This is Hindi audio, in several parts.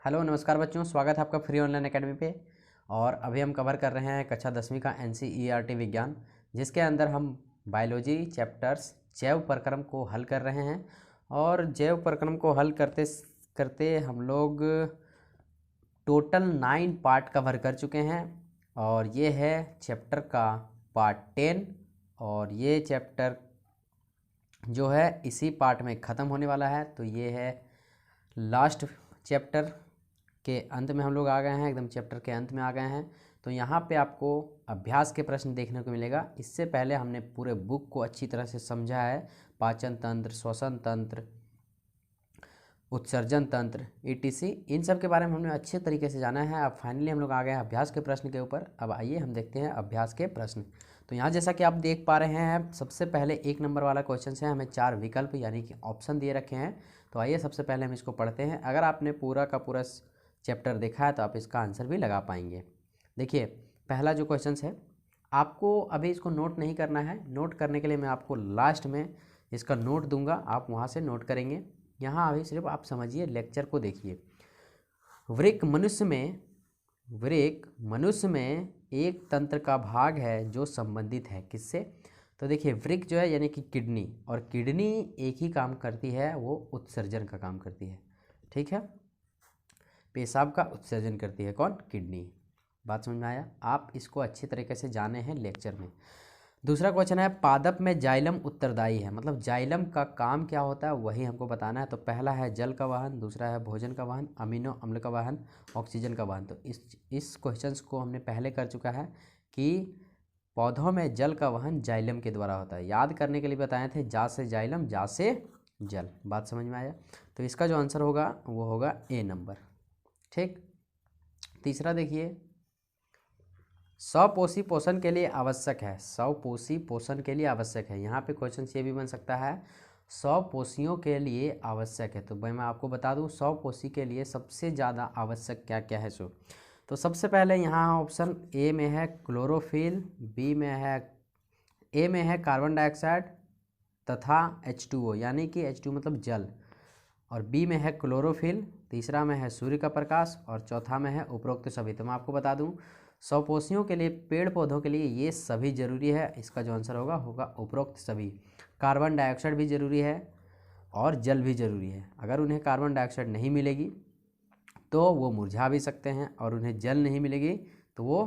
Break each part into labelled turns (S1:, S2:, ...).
S1: हेलो नमस्कार बच्चों, स्वागत है आपका फ्री ऑनलाइन एकेडमी पे। और अभी हम कवर कर रहे हैं कक्षा 10वीं का NCERT विज्ञान, जिसके अंदर हम बायोलॉजी चैप्टर्स जैव प्रक्रम को हल कर रहे हैं। और जैव प्रक्रम को हल करते करते हम लोग टोटल 9 पार्ट कवर कर चुके हैं। और ये है चैप्टर का पार्ट 10 और ये चैप्टर जो है इसी पार्ट में ख़त्म होने वाला है। तो ये है लास्ट चैप्टर के अंत में हम लोग आ गए हैं, एकदम चैप्टर के अंत में आ गए हैं। तो यहाँ पे आपको अभ्यास के प्रश्न देखने को मिलेगा। इससे पहले हमने पूरे बुक को अच्छी तरह से समझा है, पाचन तंत्र, श्वसन तंत्र, उत्सर्जन तंत्र, ETC, इन सब के बारे में हमने अच्छे तरीके से जाना है। अब फाइनली हम लोग आ गए हैं अभ्यास के प्रश्न के ऊपर। अब आइए हम देखते हैं अभ्यास के प्रश्न। तो यहाँ जैसा कि आप देख पा रहे हैं, सबसे पहले 1 नंबर वाला क्वेश्चन है, हमें 4 विकल्प यानी कि ऑप्शन दिए रखे हैं। तो आइए सबसे पहले हम इसको पढ़ते हैं। अगर आपने पूरा का पूरा चैप्टर देखा है तो आप इसका आंसर भी लगा पाएंगे। देखिए पहला जो क्वेश्चन है, आपको अभी इसको नोट नहीं करना है। नोट करने के लिए मैं आपको लास्ट में इसका नोट दूंगा, आप वहाँ से नोट करेंगे। यहाँ अभी सिर्फ आप समझिए, लेक्चर को देखिए। वृक्क मनुष्य में एक तंत्र का भाग है जो संबंधित है किससे? तो देखिए वृक्क जो है यानी कि किडनी, और किडनी एक ही काम करती है, वो उत्सर्जन का काम करती है। ठीक है, पेशाब का उत्सर्जन करती है कौन? किडनी। बात समझ में आया? आप इसको अच्छी तरीके से जाने हैं लेक्चर में। दूसरा क्वेश्चन है, पादप में जाइलम उत्तरदायी है, मतलब जाइलम का काम क्या होता है वही हमको बताना है। तो पहला है जल का वहन, दूसरा है भोजन का वहन, अमीनो अम्ल का वहन, ऑक्सीजन का वहन। तो इस क्वेश्चंस को हमने पहले कर चुका है कि पौधों में जल का वहन जाइलम के द्वारा होता है। याद करने के लिए बताए थे, जा से जाइलम, जा से जल। बात समझ में आया? तो इसका जो आंसर होगा वो होगा A नंबर। ठीक। तीसरा देखिए, स्वपोषी पोषण के लिए आवश्यक है। स्वपोषी पोषण के लिए आवश्यक है, यहाँ पे क्वेश्चन ये भी बन सकता है, स्वपोषियों के लिए आवश्यक है। तो भाई मैं आपको बता दूँ, स्वपोषी के लिए सबसे ज़्यादा आवश्यक क्या क्या है। तो सबसे पहले यहाँ ऑप्शन A में है क्लोरोफिल, A में है कार्बन डाइऑक्साइड तथा H2O यानी कि H2 मतलब जल, और B में है क्लोरोफिल, तीसरा में है सूर्य का प्रकाश, और चौथा में है उपरोक्त सभी। तो मैं आपको बता दूं, स्वपोषियों के लिए, पेड़ पौधों के लिए ये सभी जरूरी है। इसका जो आंसर होगा उपरोक्त सभी। कार्बन डाइऑक्साइड भी जरूरी है और जल भी जरूरी है। अगर उन्हें कार्बन डाइऑक्साइड नहीं मिलेगी तो वो मुरझा भी सकते हैं, और उन्हें जल नहीं मिलेगी तो वो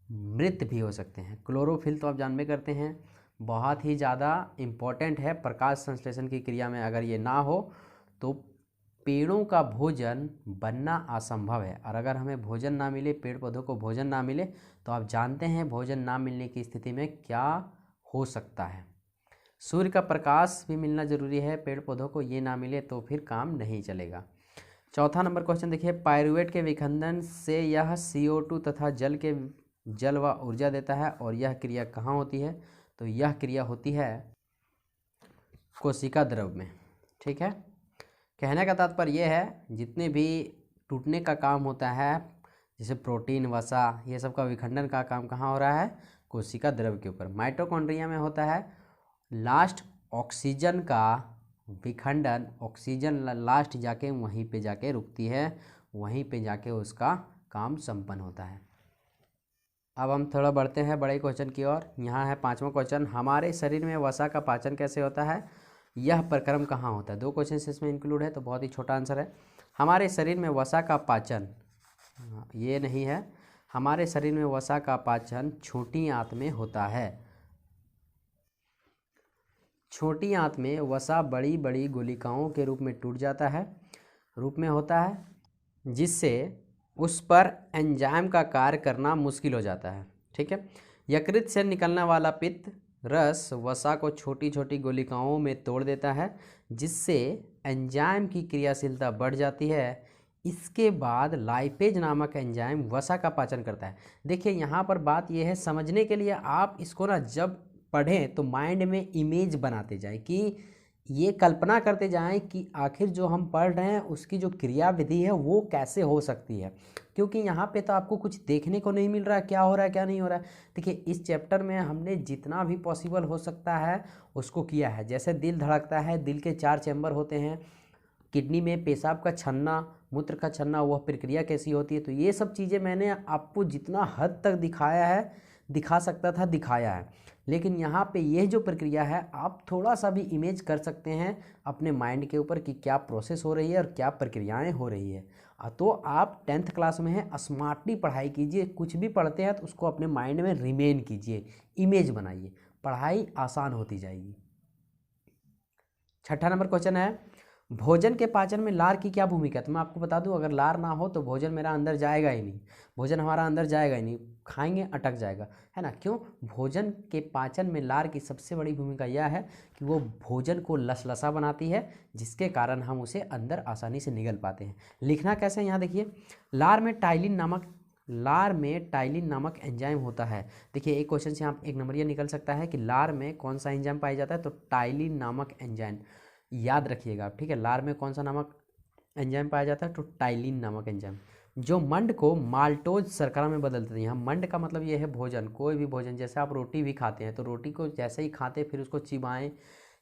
S1: मृत भी हो सकते हैं। क्लोरोफिल तो आप जानबे करते हैं, बहुत ही ज़्यादा इम्पॉर्टेंट है प्रकाश संश्लेषण की क्रिया में। अगर ये ना हो तो पेड़ों का भोजन बनना असंभव है। और अगर हमें भोजन ना मिले, पेड़ पौधों को भोजन ना मिले, तो आप जानते हैं भोजन ना मिलने की स्थिति में क्या हो सकता है। सूर्य का प्रकाश भी मिलना जरूरी है पेड़ पौधों को, ये ना मिले तो फिर काम नहीं चलेगा। चौथा नंबर क्वेश्चन देखिए, पायरुवेट के विखंडन से यह CO2 तथा जल व ऊर्जा देता है, और यह क्रिया कहाँ होती है? तो यह क्रिया होती है कोशिका द्रव में। ठीक है, कहने का तात्पर्य यह है, जितने भी टूटने का काम होता है, जैसे प्रोटीन, वसा, ये सब का विखंडन का काम कहाँ हो रहा है? कोशिका द्रव के ऊपर। माइटोकॉन्ड्रिया में होता है लास्ट ऑक्सीजन का विखंडन, ऑक्सीजन लास्ट जाके वहीं पे जाके रुकती है, वहीं पे जाके उसका काम संपन्न होता है। अब हम थोड़ा बढ़ते हैं बड़े क्वेश्चन की ओर। यहाँ है 5वां क्वेश्चन, हमारे शरीर में वसा का पाचन कैसे होता है? यह प्रक्रम कहाँ होता है? 2 क्वेश्चन इसमें इंक्लूड है, तो बहुत ही छोटा आंसर है। हमारे शरीर में वसा का पाचन, ये नहीं है, हमारे शरीर में वसा का पाचन छोटी आंत में होता है। छोटी आंत में वसा बड़ी बड़ी गुलिकाओं के रूप में टूट जाता है, होता है, जिससे उस पर एंजाइम का कार्य करना मुश्किल हो जाता है। ठीक है, यकृत से निकलने वाला पित्त रस वसा को छोटी छोटी गुलिकाओं में तोड़ देता है, जिससे एंजाइम की क्रियाशीलता बढ़ जाती है। इसके बाद लाइपेज नामक एंजाइम वसा का पाचन करता है। देखिए यहाँ पर बात यह है, समझने के लिए आप इसको ना जब पढ़ें तो माइंड में इमेज बनाते जाएं, कि ये कल्पना करते जाएं कि आखिर जो हम पढ़ रहे हैं उसकी जो क्रिया विधि है वो कैसे हो सकती है। क्योंकि यहाँ पे तो आपको कुछ देखने को नहीं मिल रहा है, क्या हो रहा है क्या नहीं हो रहा है। देखिए इस चैप्टर में हमने जितना भी पॉसिबल हो सकता है उसको किया है। जैसे दिल धड़कता है, दिल के 4 चैम्बर होते हैं, किडनी में पेशाब का छन्ना मूत्र का छन्ना वह प्रक्रिया कैसी होती है। तो ये सब चीज़ें मैंने आपको जितना हद तक दिखाया है, दिखा सकता था दिखाया है, लेकिन यहाँ पे यह जो प्रक्रिया है आप थोड़ा सा भी इमेज कर सकते हैं अपने माइंड के ऊपर कि क्या प्रोसेस हो रही है और क्या प्रक्रियाएं हो रही है। तो आप 10th क्लास में हैं, स्मार्टली पढ़ाई कीजिए, कुछ भी पढ़ते हैं तो उसको अपने माइंड में रिमेन कीजिए, इमेज बनाइए, पढ़ाई आसान होती जाएगी। 6ठा नंबर क्वेश्चन है, भोजन के पाचन में लार की क्या भूमिका है। तो मैं आपको बता दूं, अगर लार ना हो तो भोजन मेरा अंदर जाएगा ही नहीं, भोजन हमारा अंदर जाएगा ही नहीं, खाएंगे अटक जाएगा, है ना। क्यों? भोजन के पाचन में लार की सबसे बड़ी भूमिका यह है कि वो भोजन को लसलसा बनाती है, जिसके कारण हम उसे अंदर आसानी से निगल पाते हैं। लिखना कैसे है यहाँ देखिए, लार में टाइलिन नामक एंजाइम होता है। देखिए एक क्वेश्चन से यहाँ एक नंबर ये निकल सकता है कि लार में कौन सा एंजाइम पाया जाता है, तो टाइलिन नामक एंजाइम याद रखिएगा आप, ठीक है। लार में कौन सा नामक एंजाइम पाया जाता है, तो टाइलिन नामक एंजाइम, जो मंड को माल्टोज शर्करा में बदल देते हैं। यहाँ मंड का मतलब ये है भोजन, कोई भी भोजन, जैसे आप रोटी भी खाते हैं तो रोटी को जैसे ही खाते फिर उसको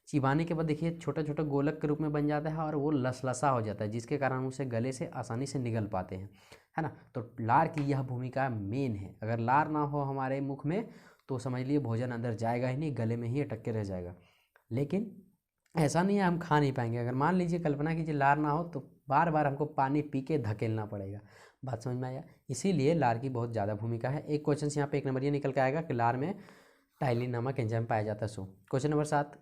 S1: चिबाने के बाद देखिए छोटा छोटा गोलक के रूप में बन जाता है और वो लसलसा हो जाता है, जिसके कारण हम उसे गले से आसानी से निगल पाते हैं, है ना। तो लार की यह भूमिका मेन है। अगर लार ना हो हमारे मुख में तो समझ लिए भोजन अंदर जाएगा ही नहीं, गले में ही अटक के रह जाएगा। लेकिन ऐसा नहीं है हम खा नहीं पाएंगे। अगर मान लीजिए कल्पना कीजिए लार ना हो तो बार बार हमको पानी पी के धकेलना पड़ेगा। बात समझ में आया? इसीलिए लार की बहुत ज़्यादा भूमिका है। एक क्वेश्चन से यहाँ पे एक नंबर ये निकल के आएगा कि लार में टाइलिन नामक एंजाइम पाया जाता है। सो क्वेश्चन नंबर 7,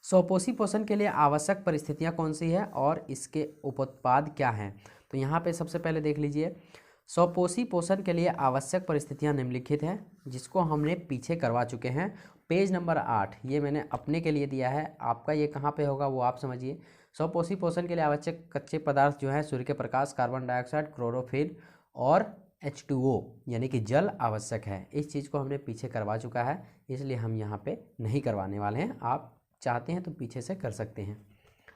S1: स्वपोषी पोषण के लिए आवश्यक परिस्थितियाँ कौन सी है और इसके उपोत्पाद क्या हैं। तो यहाँ पे सबसे पहले देख लीजिए, स्वपोषी पोषण के लिए आवश्यक परिस्थितियाँ निम्नलिखित हैं, जिसको हमने पीछे करवा चुके हैं। पेज नंबर 8 ये मैंने अपने के लिए दिया है, आपका ये कहाँ पे होगा वो आप समझिए। स्वपोषी पोषण के लिए आवश्यक कच्चे पदार्थ जो है सूर्य के प्रकाश, कार्बन डाइऑक्साइड, क्लोरोफिल और H2O यानी कि जल आवश्यक है। इस चीज़ को हमने पीछे करवा चुका है, इसलिए हम यहाँ पे नहीं करवाने वाले हैं। आप चाहते हैं तो पीछे से कर सकते हैं।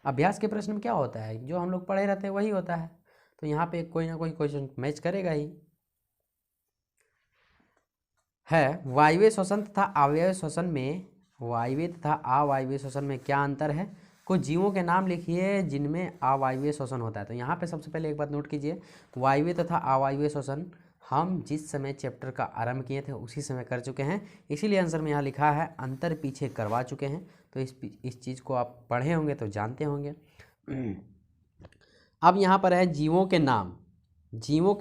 S1: अभ्यास के प्रश्न में क्या होता है, जो हम लोग पढ़े रहते हैं वही होता है, तो यहाँ पे कोई ना कोई क्वेश्चन मैच करेगा ही। है वायवीय श्वसन तथा अवायवीय श्वसन में, वायवीय तथा अवायवीय श्वसन में क्या अंतर है। कुछ जीवों के नाम लिखिए जिनमें अवायवीय श्वसन होता है। तो यहाँ पे सबसे पहले एक बात नोट कीजिए, वायवीय तथा अवायवीय श्वसन हम जिस समय चैप्टर का आरंभ किए थे उसी समय कर चुके हैं, इसीलिए आंसर में यहाँ लिखा है अंतर पीछे करवा चुके हैं। तो इस चीज़ को आप पढ़े होंगे तो जानते होंगे। अब यहाँ पर है जीवों के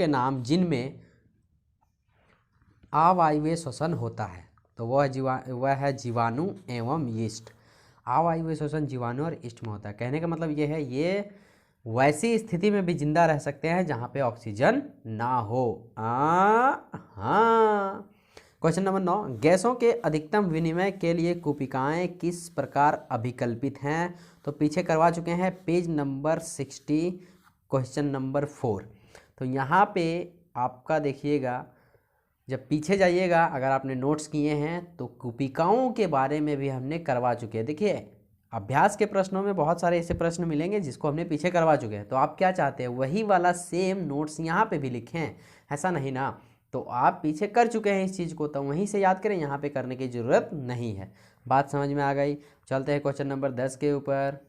S1: नाम जिनमें अवायवीय श्वसन होता है, तो वह है जीवाणु एवं यीस्ट। अवायवीय श्वसन जीवाणु और यीस्ट में होता है। कहने का मतलब ये है, ये वैसी स्थिति में भी जिंदा रह सकते हैं जहाँ पे ऑक्सीजन ना हो। हाँ। क्वेश्चन नंबर 9, गैसों के अधिकतम विनिमय के लिए कूपिकाएं किस प्रकार अभिकल्पित हैं। तो पीछे करवा चुके हैं, पेज नंबर 60 क्वेश्चन नंबर 4। तो यहाँ पे आपका देखिएगा, जब पीछे जाइएगा अगर आपने नोट्स किए हैं तो कूपिकाओं के बारे में भी हमने करवा चुके हैं। देखिए अभ्यास के प्रश्नों में बहुत सारे ऐसे प्रश्न मिलेंगे जिसको हमने पीछे करवा चुके हैं, तो आप क्या चाहते हैं वही वाला सेम नोट्स यहाँ पे भी लिखें, ऐसा नहीं ना। तो आप पीछे कर चुके हैं इस चीज़ को, तो वहीं से याद करें, यहाँ पे करने की ज़रूरत नहीं है। बात समझ में आ गई? चलते हैं क्वेश्चन नंबर 10 के ऊपर।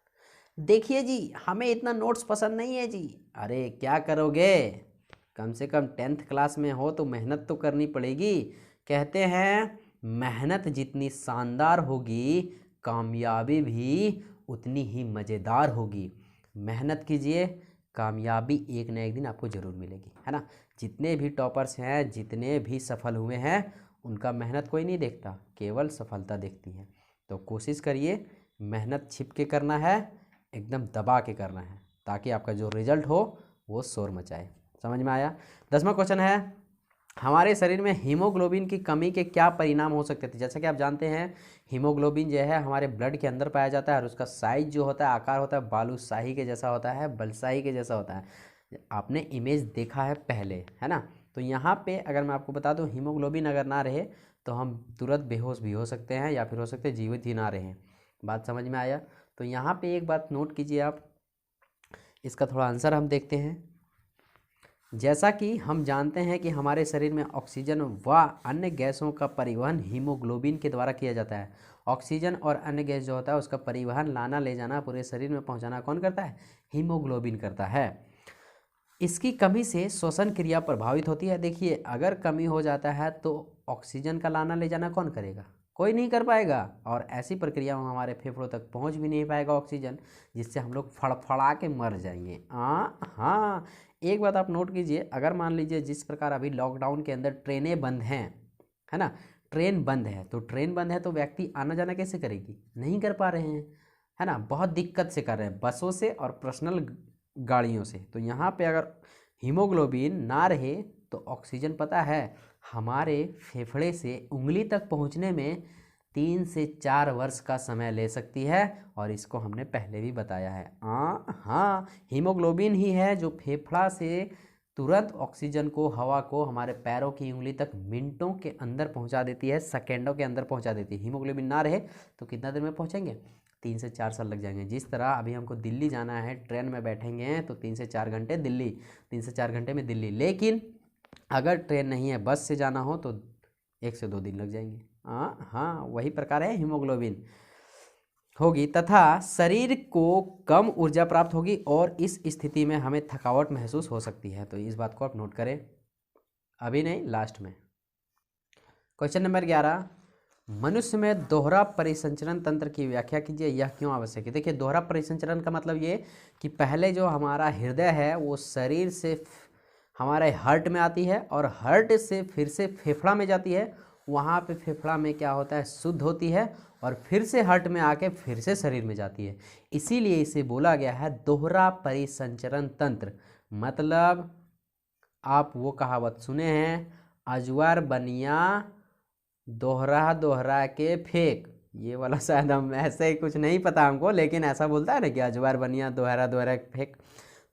S1: देखिए जी, हमें इतना नोट्स पसंद नहीं है जी। अरे क्या करोगे, कम से कम 10th क्लास में हो तो मेहनत तो करनी पड़ेगी। कहते हैं मेहनत जितनी शानदार होगी कामयाबी भी उतनी ही मज़ेदार होगी। मेहनत कीजिए, कामयाबी एक न एक दिन आपको ज़रूर मिलेगी, है ना। जितने भी टॉपर्स हैं, जितने भी सफल हुए हैं, उनका मेहनत कोई नहीं देखता, केवल सफलता देखती है। तो कोशिश करिए, मेहनत छिप के करना है, एकदम दबा के करना है, ताकि आपका जो रिजल्ट हो वो शोर मचाए। समझ में आया? 10वां क्वेश्चन है, हमारे शरीर में हीमोग्लोबिन की कमी के क्या परिणाम हो सकते थे। जैसा कि आप जानते हैं हीमोग्लोबिन जो है हमारे ब्लड के अंदर पाया जाता है और उसका साइज जो होता है, आकार होता है, बालूशाही के जैसा होता है, बलशाही के जैसा होता है। आपने इमेज देखा है पहले, है ना। तो यहाँ पे अगर मैं आपको बता दूँ, हीमोग्लोबिन अगर ना रहे तो हम तुरंत बेहोश भी हो सकते हैं या फिर हो सकते जीवित ही ना रहें। बात समझ में आया? तो यहाँ पे एक बात नोट कीजिए आप, इसका थोड़ा आंसर हम देखते हैं। जैसा कि हम जानते हैं कि हमारे शरीर में ऑक्सीजन व अन्य गैसों का परिवहन हीमोग्लोबिन के द्वारा किया जाता है। ऑक्सीजन और अन्य गैस जो होता है उसका परिवहन, लाना ले जाना, पूरे शरीर में पहुंचाना कौन करता है? हीमोग्लोबिन करता है। इसकी कमी से श्वसन क्रिया प्रभावित होती है। देखिए, अगर कमी हो जाता है तो ऑक्सीजन का लाना ले जाना कौन करेगा? कोई नहीं कर पाएगा, और ऐसी प्रक्रिया में हमारे फेफड़ों तक पहुंच भी नहीं पाएगा ऑक्सीजन, जिससे हम लोग फड़फड़ा के मर जाएंगे। हाँ, एक बात आप नोट कीजिए, अगर मान लीजिए जिस प्रकार अभी लॉकडाउन के अंदर ट्रेनें बंद हैं, है ना, ट्रेन बंद है, तो ट्रेन बंद है तो व्यक्ति आना जाना कैसे करेगी? नहीं कर पा रहे हैं, है ना, बहुत दिक्कत से कर रहे हैं, बसों से और पर्सनल गाड़ियों से। तो यहाँ पे अगर हीमोग्लोबिन ना रहे तो ऑक्सीजन, पता है, हमारे फेफड़े से उंगली तक पहुँचने में 3 से 4 वर्ष का समय ले सकती है, और इसको हमने पहले भी बताया है। हाँ, हीमोग्लोबिन ही है जो फेफड़ा से तुरंत ऑक्सीजन को, हवा को हमारे पैरों की उंगली तक मिनटों के अंदर पहुंचा देती है, सेकेंडों के अंदर पहुंचा देती है। हीमोग्लोबिन ना रहे तो कितना देर में पहुंचेंगे? 3 से 4 साल लग जाएंगे। जिस तरह अभी हमको दिल्ली जाना है, ट्रेन में बैठेंगे तो 3 से 4 घंटे दिल्ली, 3 से 4 घंटे में दिल्ली। लेकिन अगर ट्रेन नहीं है, बस से जाना हो तो 1 से 2 दिन लग जाएंगे। हाँ, वही प्रकार है, हीमोग्लोबिन होगी तथा शरीर को कम ऊर्जा प्राप्त होगी, और इस स्थिति में हमें थकावट महसूस हो सकती है। तो इस बात को आप नोट करें, अभी नहीं, लास्ट में। क्वेश्चन नंबर 11, मनुष्य में दोहरा परिसंचरण तंत्र की व्याख्या कीजिए, यह क्यों आवश्यक है? देखिए, दोहरा परिसंचरण का मतलब ये कि पहले जो हमारा हृदय है वो शरीर से हमारे हार्ट में आती है, और हार्ट से फिर से फेफड़ा में जाती है। वहाँ पे फेफड़ा में क्या होता है? शुद्ध होती है, और फिर से हार्ट में आके फिर से शरीर में जाती है। इसीलिए इसे बोला गया है दोहरा परिसंचरण तंत्र। मतलब आप वो कहावत सुने हैं, अजवार बनिया दोहरा दोहरा के फेंक, ये वाला शायद हम ऐसे ही कुछ, नहीं पता हमको, लेकिन ऐसा बोलता है ना कि अजवार बनिया दोहरा दोहरा के फेंक।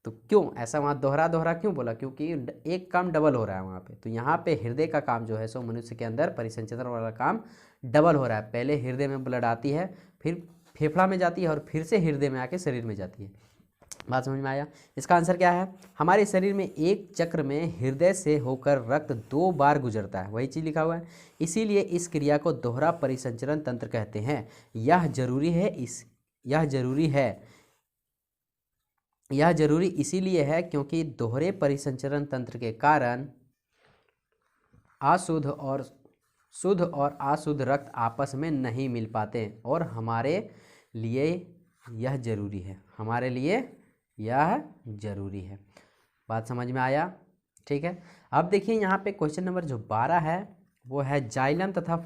S1: तो क्यों ऐसा वहाँ दोहरा दोहरा क्यों बोला? क्योंकि एक काम डबल हो रहा है वहाँ पे। तो यहाँ पे हृदय का काम जो है सो मनुष्य के अंदर परिसंचरण वाला काम डबल हो रहा है। पहले हृदय में ब्लड आती है, फिर फेफड़ा में जाती है, और फिर से हृदय में आके शरीर में जाती है। बात समझ में आया? इसका आंसर क्या है? हमारे शरीर में एक चक्र में हृदय से होकर रक्त 2 बार गुजरता है, वही चीज़ लिखा हुआ है। इसीलिए इस क्रिया को दोहरा परिसंचरण तंत्र कहते हैं। यह जरूरी इसीलिए है क्योंकि दोहरे परिसंचरण तंत्र के कारण शुद्ध और अशुद्ध रक्त आपस में नहीं मिल पाते, और हमारे लिए यह जरूरी है। बात समझ में आया? ठीक है। अब देखिए यहाँ पे क्वेश्चन नंबर जो 12 है वो है जाइलम तथा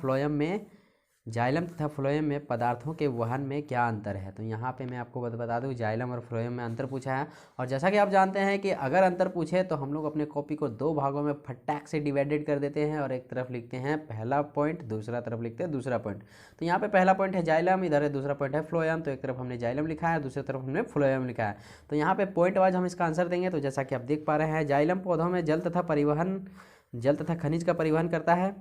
S1: फ्लोएम में पदार्थों के वहन में क्या अंतर है। तो यहाँ पे मैं आपको बता दूँ, जाइलम और फ्लोएम में अंतर पूछा है। और जैसा कि आप जानते हैं कि अगर अंतर पूछे तो हम लोग अपने कॉपी को 2 भागों में फटाक से डिवाइडेड कर देते हैं, और एक तरफ लिखते हैं पहला पॉइंट, दूसरा तरफ लिखते हैं दूसरा पॉइंट। तो यहाँ पे पहला पॉइंट है जाइलम, इधर है दूसरा पॉइंट है फ्लोएम। तो एक तरफ हमने जाइलम लिखा है, दूसरी तरफ हमने फ्लोएम लिखा है। तो यहाँ पे पॉइंट वाइज हम इसका आंसर देंगे। तो जैसा कि आप देख पा रहे हैं, जाइलम पौधों में जल तथा खनिज का परिवहन करता है।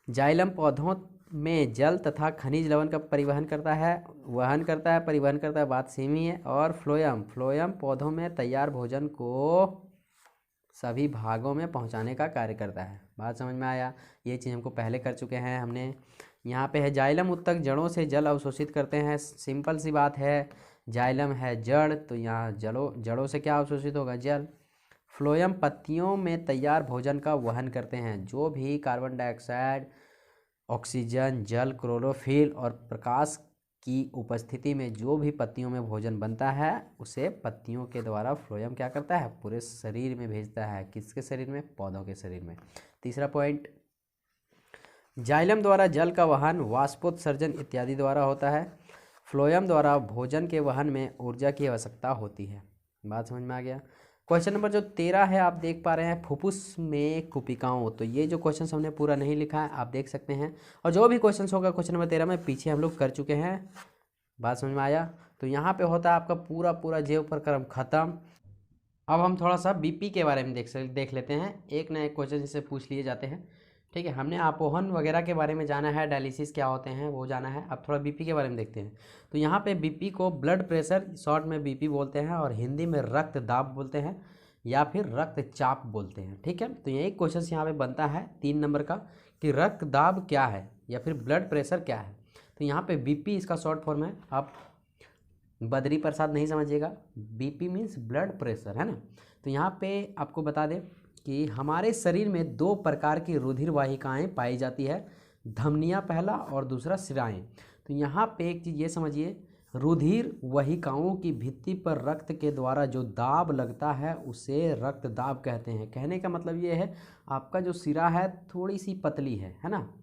S1: जाइलम पौधों में जल तथा खनिज लवण का परिवहन करता है, बात सेम ही है। और फ्लोएम पौधों में तैयार भोजन को सभी भागों में पहुंचाने का कार्य करता है। बात समझ में आया? ये चीज़ हमको पहले कर चुके हैं हमने। यहाँ पे है जाइलम उत्तक जड़ों से जल अवशोषित करते हैं। सिंपल सी बात है, जाइलम है जड़, तो यहाँ जड़ों से क्या अवशोषित होगा? जल। फ्लोएम पत्तियों में तैयार भोजन का वहन करते हैं। जो भी कार्बन डाइऑक्साइड, ऑक्सीजन, जल, क्लोरोफिल और प्रकाश की उपस्थिति में जो भी पत्तियों में भोजन बनता है उसे पत्तियों के द्वारा फ्लोएम क्या करता है? पूरे शरीर में भेजता है। किसके शरीर में? पौधों के शरीर में। तीसरा पॉइंट, जाइलम द्वारा जल का वहन वाष्पोत्सर्जन इत्यादि द्वारा होता है। फ्लोएम द्वारा भोजन के वहन में ऊर्जा की आवश्यकता होती है। बात समझ में आ गया? क्वेश्चन नंबर जो 13 है आप देख पा रहे हैं, फुफ्फुस में कुपिकाओं। तो ये जो क्वेश्चन हमने पूरा नहीं लिखा है, आप देख सकते हैं। और जो भी क्वेश्चन होगा क्वेश्चन नंबर 13 में पीछे हम लोग कर चुके हैं। बात समझ में आया? तो यहाँ पे होता है आपका पूरा जेव प्रक्रम खत्म। अब हम थोड़ा सा बीपी के बारे में देख लेते हैं। एक ना एक क्वेश्चन जिससे पूछ लिए जाते हैं। ठीक है, हमने आपोहन वगैरह के बारे में जाना है, डायलिसिस क्या होते हैं वो जाना है। अब थोड़ा बीपी के बारे में देखते हैं। तो यहाँ पे बीपी को ब्लड प्रेशर, शॉर्ट में बीपी बोलते हैं, और हिंदी में रक्त दाब बोलते हैं। या फिर रक्तचाप बोलते हैं। ठीक है, तो यही क्वेश्चन यहाँ पे बनता है 3 नंबर का कि रक्तदाब क्या है या फिर ब्लड प्रेशर क्या है। तो यहाँ पे बीपी इसका शॉर्ट फॉर्म है, आप बद्री प्रसाद नहीं समझिएगा, बीपी मीन्स ब्लड प्रेशर, है ना। तो यहाँ पे आपको बता दें कि हमारे शरीर में 2 प्रकार की रुधिर वाहिकाएँ पाई जाती है, धमनियाँ पहला और दूसरा शिराएँ। तो यहाँ पे एक चीज़ ये समझिए, रुधिर वाहिकाओं की भित्ति पर रक्त के द्वारा जो दाब लगता है उसे रक्तदाब कहते हैं। कहने का मतलब ये है, आपका जो सिरा है थोड़ी सी पतली है ना,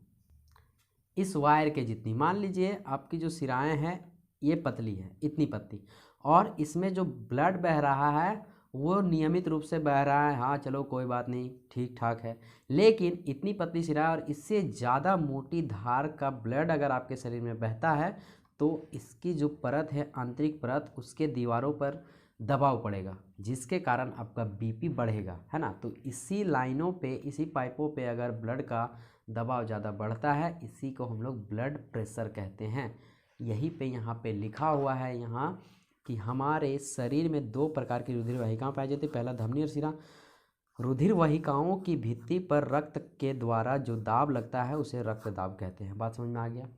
S1: इस वायर के जितनी। मान लीजिए आपकी जो सिराएं हैं ये पतली है, इतनी पतली, और इसमें जो ब्लड बह रहा है वो नियमित रूप से बह रहा है, हाँ चलो कोई बात नहीं, ठीक ठाक है। लेकिन इतनी पतली सिरा और इससे ज़्यादा मोटी धार का ब्लड अगर आपके शरीर में बहता है तो इसकी जो परत है, आंतरिक परत, उसके दीवारों पर दबाव पड़ेगा, जिसके कारण आपका बीपी बढ़ेगा, है ना। तो इसी लाइनों पे, इसी पाइपों पे अगर ब्लड का दबाव ज़्यादा बढ़ता है, इसी को हम लोग ब्लड प्रेशर कहते हैं। यही पे यहाँ पे लिखा हुआ है यहाँ कि हमारे शरीर में 2 प्रकार की रुधिर वाहिकाएं पाई जाती है, पहला धमनी और शिरा। रुधिर वाहिकाओं की भित्ति पर रक्त के द्वारा जो दाब लगता है उसे रक्तदाब कहते हैं। बात समझ में आ गया।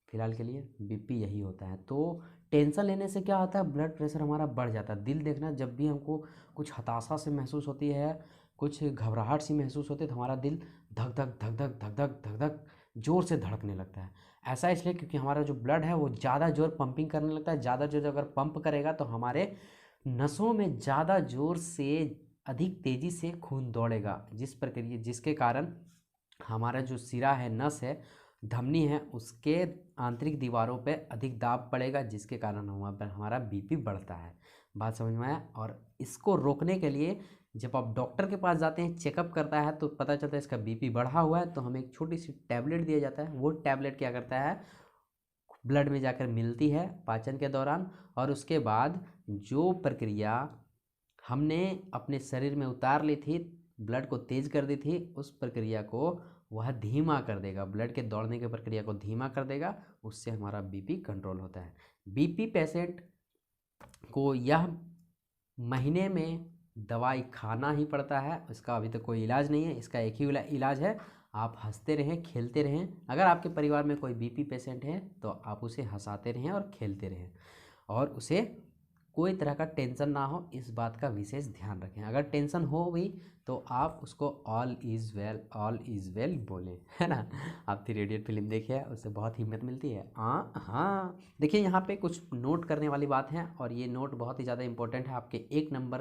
S1: फिलहाल के लिए बीपी यही होता है। तो टेंशन लेने से क्या होता है, ब्लड प्रेशर हमारा बढ़ जाता है। दिल देखना, जब भी हमको कुछ हताशा से महसूस होती है, कुछ घबराहट सी महसूस होती है, तो हमारा दिल धक धक धक धक धक धक धक धक जोर से धड़कने लगता है। ऐसा इसलिए क्योंकि हमारा जो ब्लड है वो ज़्यादा जोर पंपिंग करने लगता है। ज़्यादा जोर अगर पंप करेगा तो हमारे नसों में ज़्यादा जोर से, अधिक तेज़ी से खून दौड़ेगा, जिसके कारण हमारा जो सिरा है, नस है, धमनी है, उसके आंतरिक दीवारों पे अधिक दाब पड़ेगा, जिसके कारण हमारा बीपी बढ़ता है। बात समझ में आया। और इसको रोकने के लिए जब आप डॉक्टर के पास जाते हैं, चेकअप करता है, तो पता चलता है इसका बीपी बढ़ा हुआ है, तो हमें एक छोटी सी टैबलेट दिया जाता है। वो टैबलेट क्या करता है, ब्लड में जाकर मिलती है पाचन के दौरान, और उसके बाद जो प्रक्रिया हमने अपने शरीर में उतार ली थी, ब्लड को तेज कर दी थी, उस प्रक्रिया को वह धीमा कर देगा, ब्लड के दौड़ने की प्रक्रिया को धीमा कर देगा। उससे हमारा बीपी कंट्रोल होता है। बीपी पेशेंट को यह महीने में दवाई खाना ही पड़ता है, इसका अभी तक कोई इलाज नहीं है। इसका एक ही इलाज है, आप हंसते रहें, खेलते रहें। अगर आपके परिवार में कोई बीपी पेशेंट है तो आप उसे हंसाते रहें और खेलते रहें, और उसे कोई तरह का टेंशन ना हो, इस बात का विशेष ध्यान रखें। अगर टेंशन हो भी तो आप उसको ऑल इज़ वेल बोलें, है ना। आप 3 इडियट फिल्म देखिए, उससे बहुत हिम्मत मिलती है। हाँ देखिए, यहाँ पे कुछ नोट करने वाली बात है, और ये नोट बहुत ही ज़्यादा इंपॉर्टेंट है। आपके 1 नंबर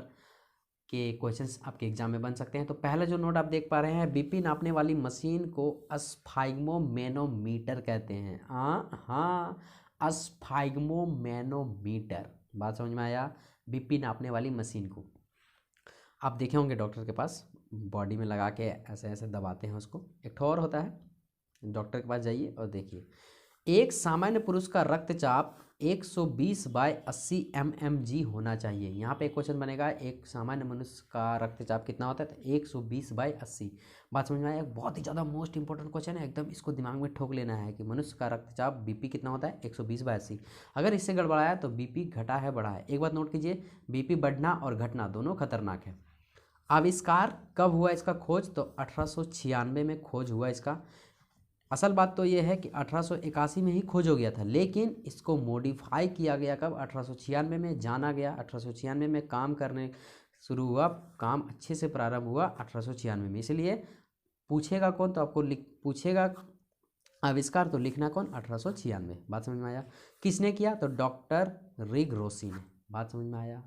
S1: के क्वेश्चंस आपके एग्जाम में बन सकते हैं। तो पहला जो नोट आप देख पा रहे हैं, बीपी नापने वाली मशीन को स्फाइग्मोमैनोमीटर कहते हैं। हाँ, स्फाइग्मोमैनोमीटर। बात समझ में आया। बीपी नापने वाली मशीन को आप देखे होंगे डॉक्टर के पास, बॉडी में लगा के ऐसे ऐसे दबाते हैं उसको। एक ठो और होता है, डॉक्टर के पास जाइए और देखिए। एक सामान्य पुरुष का रक्तचाप 120/80 mmHg होना चाहिए। यहाँ पे एक क्वेश्चन बनेगा, एक सामान्य मनुष्य का रक्तचाप कितना होता है, तो 120/80। बात समझ में आया। बहुत ही ज़्यादा मोस्ट इंपॉर्टेंट क्वेश्चन है, एकदम इसको दिमाग में ठोक लेना है कि मनुष्य का रक्तचाप बीपी कितना होता है, 120/80। अगर इससे गड़बड़ाया तो बीपी घटा है बढ़ा है। एक बात नोट कीजिए, बीपी बढ़ना और घटना दोनों खतरनाक है। आविष्कार कब हुआ इसका खोज, तो 1896 में खोज हुआ इसका। असल बात तो ये है कि 1881 में ही खोज हो गया था, लेकिन इसको मॉडिफाई किया गया कब, 1896 में जाना गया। 1896 में काम करने शुरू हुआ, काम अच्छे से प्रारंभ हुआ 1896 में। इसलिए पूछेगा कौन, तो आपको पूछेगा आविष्कार, तो लिखना कौन, 1896। बात समझ में आया। किसने किया, तो डॉक्टर रिग रोसी ने। बात समझ में आया।